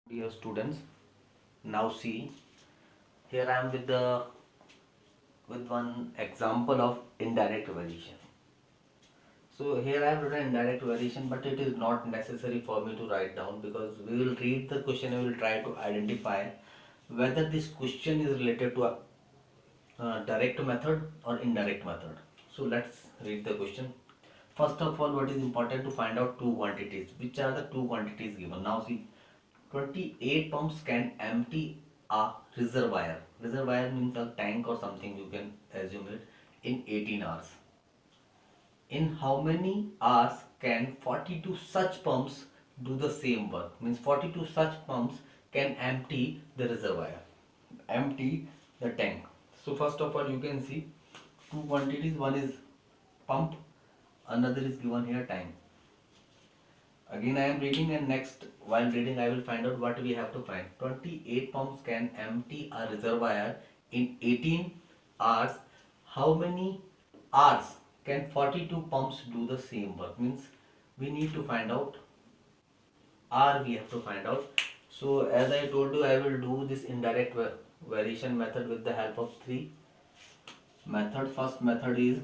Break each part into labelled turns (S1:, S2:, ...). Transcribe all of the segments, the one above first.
S1: Dear students, now see here I am with one example of indirect variation. So here I have written indirect variation, but it is not necessary for me to write down because we will read the question and we will try to identify whether this question is related to a direct method or indirect method. So let's read the question. First of all, what is important to find out two quantities. Which are the two quantities given? Now see, 28 pumps can empty a reservoir. Reservoir means a tank or something, you can assume it, in 18 hours. In how many hours can 42 such pumps do the same work? Means 42 such pumps can empty the reservoir, empty the tank. So first of all, you can see two quantities. One is pump, another is given here time. Again I am reading, and next while reading I will find out what we have to find. 28 pumps can empty a reservoir in 18 hours. How many hours can 42 pumps do the same work? Means we need to find out R, we have to find out. So as I told you, I will do this indirect variation method with the help of three methods. First method is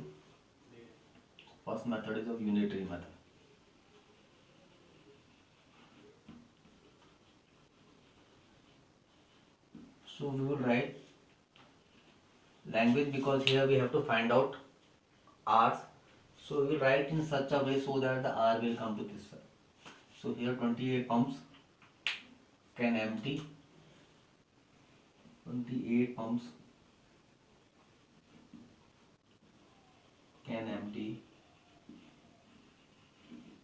S1: of unitary method. So we will write language because here we have to find out R's. So we write in such a way so that the R will come to this side. So here 28 pumps can empty 28 pumps can empty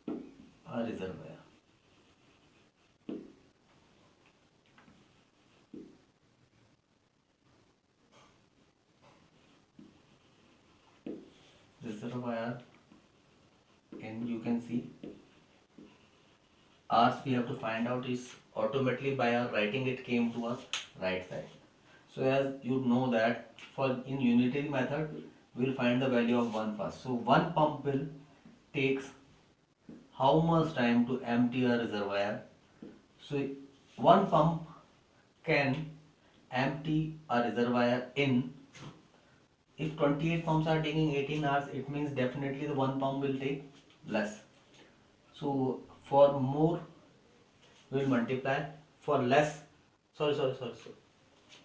S1: a reservoir. Reservoir, and you can see R's we have to find out is automatically by our writing it came to us right side. So as you know that for in unitary method we will find the value of 1 first. So one pump will takes how much time to empty a reservoir? So one pump can empty a reservoir in, if 28 pumps are taking 18 hours, it means definitely the one pump will take less. So for more we will multiply, for less, sorry,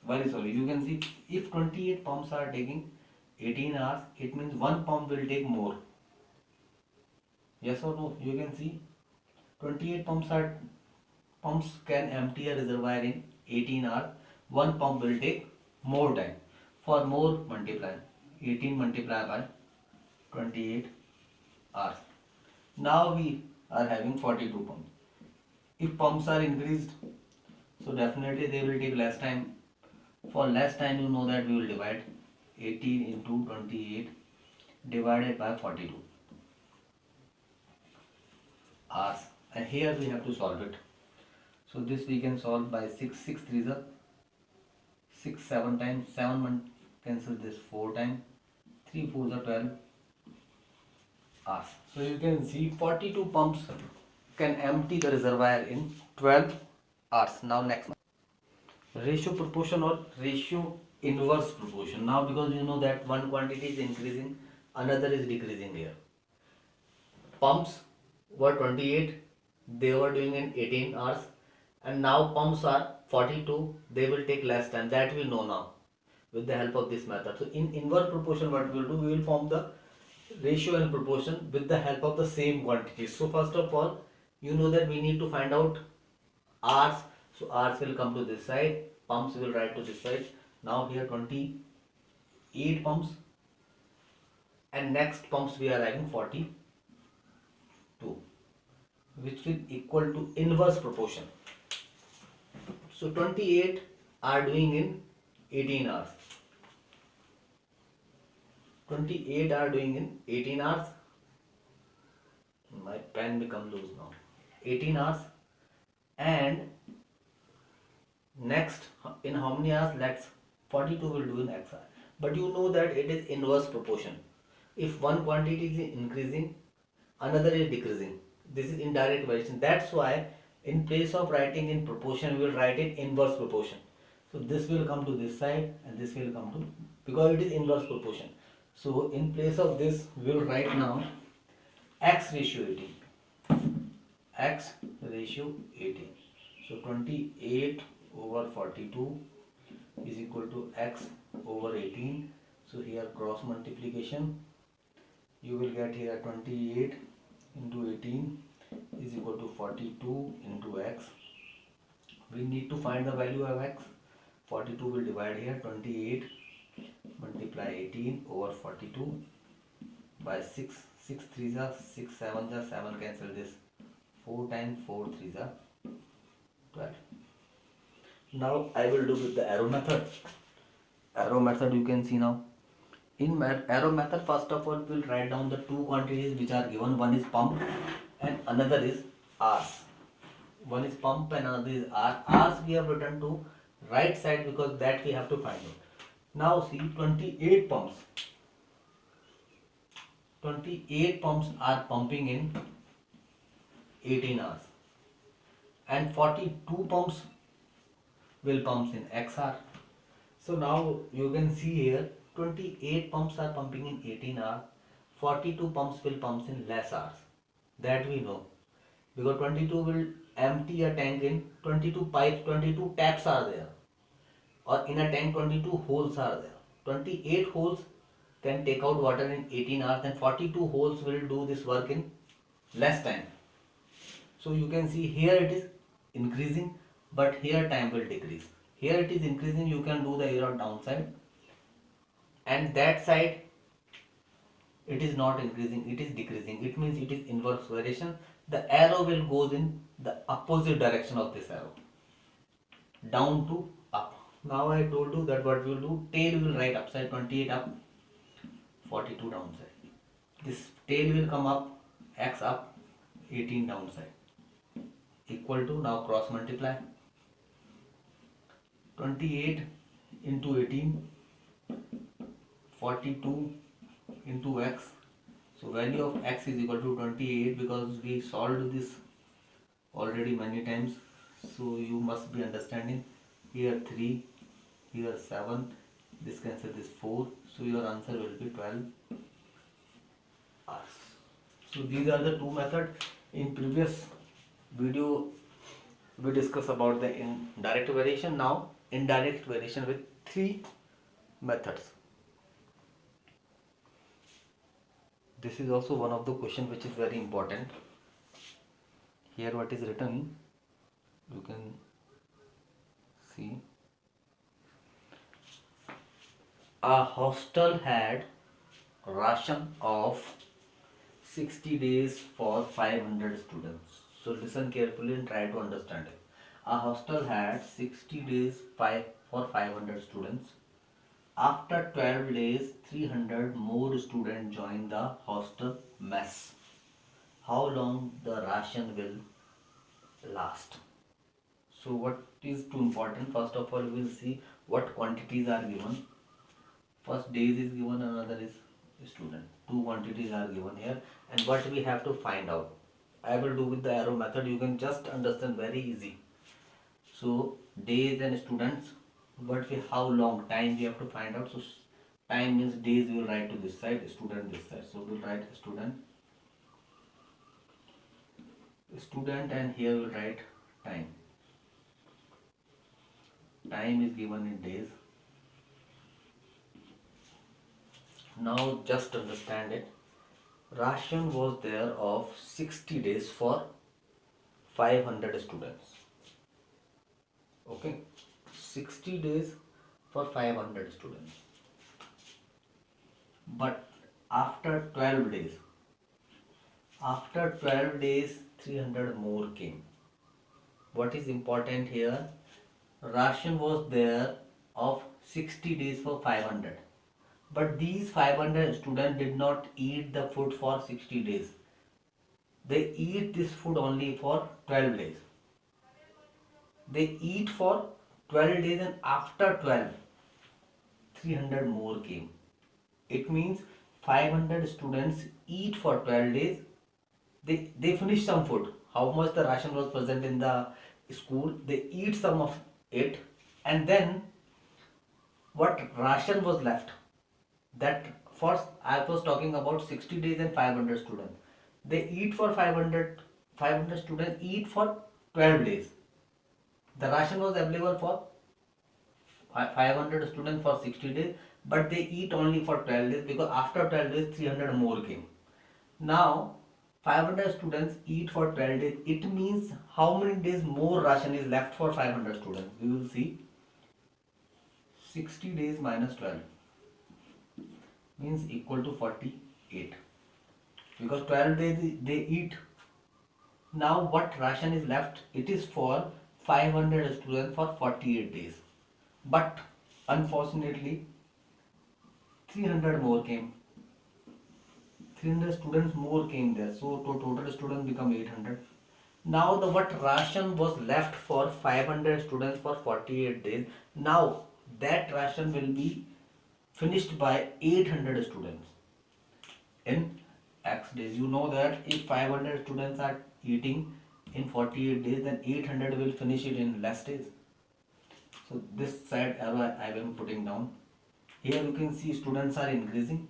S1: very sorry, you can see if 28 pumps are taking 18 hours, it means one pump will take more. Yes or no? You can see 28 pumps can empty a reservoir in 18 hours. One pump will take more time. For more, multiply 18 multiplied by 28 hours. Now we are having 42 pumps. If pumps are increased, so definitely they will take less time. For less time, you know that we will divide 18 into 28 divided by 42 hours, and here we have to solve it. So this we can solve by 6 3s are 6 7 times, 7 cancel this 4 times, 3 4s are 12 hours. So you can see 42 pumps can empty the reservoir in 12 hours. Now next, ratio proportion or ratio inverse proportion. Now because you know that one quantity is increasing, another is decreasing here. Pumps were 28, they were doing in 18 hours, and now pumps are 42, they will take less time. That we know now with the help of this method. So in inverse proportion, what we will do, we will form the ratio and proportion with the help of the same quantities. So first of all, you know that we need to find out R's. So R's will come to this side, pumps will write to this side. Now here 28 pumps, and next pumps we are having 42, which will equal to inverse proportion. So 28 are doing in 18 hours. 28 are doing in 18 hours. My pen become loose now. 18 hours. And next in how many hours? Let's 42 will do in X hour. But you know that it is inverse proportion. If one quantity is increasing, another is decreasing. This is indirect variation. That's why In place of writing in proportion, we will write in inverse proportion. So this will come to this side and this will come to, because it is inverse proportion. So in place of this, we will write now x ratio 18. X ratio 18. So 28 over 42 is equal to x over 18. So here cross multiplication, you will get here 28 into 18 is equal to 42 into x. We need to find the value of x. 42 will divide here, 28 multiply 18 over 42 by 6. 6 3s are 6, 7s are 7, cancel this. 4 times 4 3s are 12. Now I will do with the arrow method. Arrow method you can see now. In arrow method, first of all we will write down the two quantities which are given. One is pump and another is R's. One is pump and another is R. R's we have written to right side because that we have to find out. Now see 28 pumps. 28 pumps are pumping in 18 hours and 42 pumps will pumps in XR. So now you can see here 28 pumps are pumping in 18 hours, 42 pumps will pumps in less hours. That we know because 22 will empty a tank in 22 pipes, 22 taps are there, or in a tank 22 holes are there. 28 holes can take out water in 18 hours, then 42 holes will do this work in less time. So you can see here it is increasing, but here time will decrease. Here it is increasing, you can do the arrow downside, and that side it is not increasing, it is decreasing. It means it is inverse variation. The arrow will goes in the opposite direction of this arrow, down to up. Now I told you that what we will do, tail will write upside, 28 up, 42 downside. This tail will come up, x up, 18 downside, equal to, now cross multiply, 28 into 18, 42 into x. So value of x is equal to 28 because we solved this already many times. So you must be understanding. Here 3, here 7, this cancel this 4. So your answer will be 12 hours. So these are the two methods. In previous video we discussed about the indirect variation. Now indirect variation with 3 methods. This is also one of the question which is very important. Here what is written, you can see. A hostel had ration of 60 days for 500 students. So listen carefully and try to understand it. A hostel had 60 days for 500 students. After 12 days, 300 more students joined the hostel mess. How long the ration will last? So what is too important? First of all, we will see what quantities are given. First days is given, another is student. Two quantities are given here, and what we have to find out. I will do with the arrow method. You can just understand very easy. So days and students, but how long time we have to find out. So time means days we will write to this side, student this side. So we will write student, and here we will write time. Time is given in days. Now just understand it. Ration was there of 60 days for 500 students. Okay, 60 days for 500 students. But after 12 days, 300 more came. What is important here? Ration was there of 60 days for 500. But these 500 students did not eat the food for 60 days. They eat this food only for 12 days. They eat for 12 days, and after 12, 300 more came. It means 500 students eat for 12 days. They finish some food. how much the ration was present in the school, they eat some of it, and then what ration was left, that first I was talking about 60 days and 500 students. They eat for 500 students eat for 12 days. The ration was available for 500 students for 60 days, but they eat only for 12 days because after 12 days 300 more came. Now 500 students eat for 12 days. It means how many days more ration is left for 500 students? We will see 60 days minus 12 means equal to 48 because 12 days they eat. Now what ration is left? It is for 500 students for 48 days. But unfortunately 300 more came. 300 students more came there. So total students become 800. Now the what ration was left for 500 students for 48 days. Now that ration will be finished by 800 students in X days. You know that if 500 students are eating in 48 days, then 800 will finish it in less days. So this side arrow I am putting down. Here you can see students are increasing,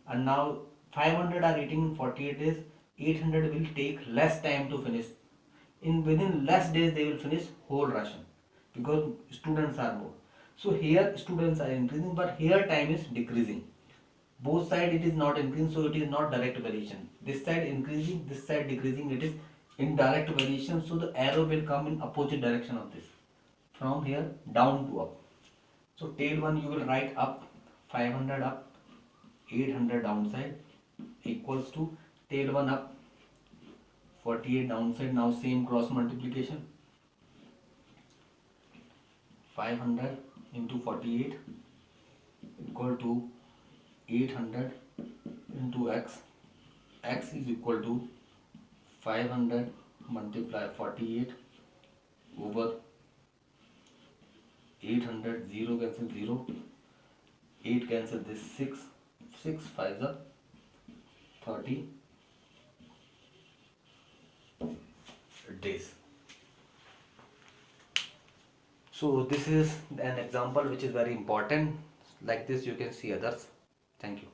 S1: and now 500 are eating in 48 days. 800 will take less time to finish. In within less days they will finish whole ration because students are more. So here students are increasing, but here time is decreasing. Both side it is not increasing, so it is not direct variation. This side increasing, this side decreasing, it is indirect variation. So the arrow will come in opposite direction of this, from here down to up. So tail 1 you will write up, 500 up, 800 downside equals to tail 1 up, 48 downside. Now same cross multiplication, 500 into 48 equal to 800 into x. X is equal to 500 multiply 48 over 800. 0 cancel 0, 8 cancel this 6, 6 5 are 30 days. So this is an example which is very important. Like this you can see others. Thank you.